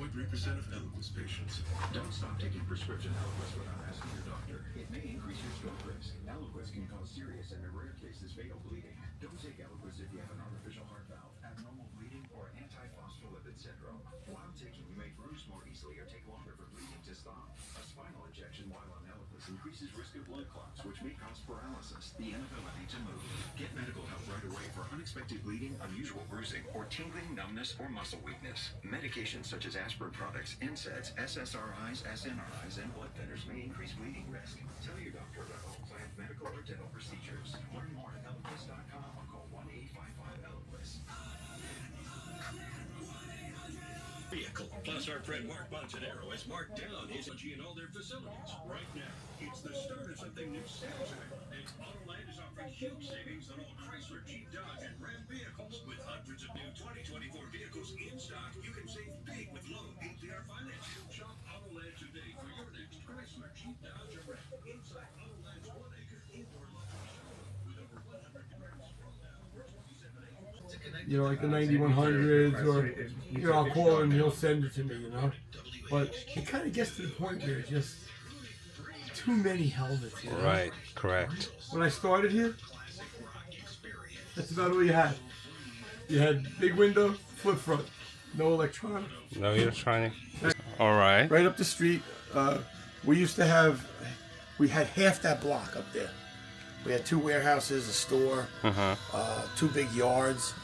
99.3% of Eliquis patients. Don't stop taking prescription Eliquis without asking your doctor. It may increase your stroke risk. Eliquis can cause serious and in rare cases fatal bleeding. Don't take Eliquis if you have an artificial heart valve, abnormal bleeding, or antiphospholipid syndrome. While taking, you may bruise more easily or take longer for bleeding to stop. A spinal injection while on Eliquis increases risk of blood clots, which may cause paralysis, the inability to move. Get medical help right away for unexpected bleeding, unusual bruising, or tingling, numbness, or muscle weakness. Medications such as aspirin products, NSAIDs, SSRIs, SNRIs, and blood thinners may increase bleeding risk. Tell your doctor about all planned medical or dental procedures. Learn more at Eliquis.com or call 1-855-ELIQUIS. Vehicle. Plus, our friend Mark Montanaro has marked down his energy in all their facilities. Right now, it's the start of something new sales event. And Autoland is offering huge savings on all Chrysler, Jeep, Dodge, and Ram vehicles. With hundreds of new 2024 vehicles in stock, you can save big with low APR financing. Shop Autoland today for your next Chrysler, Jeep, Dodge, or Ram. Inside Autoland's 1-acre indoor luxury showroom with over 100 brands. Roll down for 27 acres. You know, like the 9100s, or, you know, I'll call him and he'll send it to me, you know. But it kind of gets to the point where it's just too many helmets, you know? Right, correct. When I started here, that's about all you had. You had big window, flip front, no electronic. No electronic. All right. Right up the street, we had half that block up there. We had 2 warehouses, a store, 2 big yards.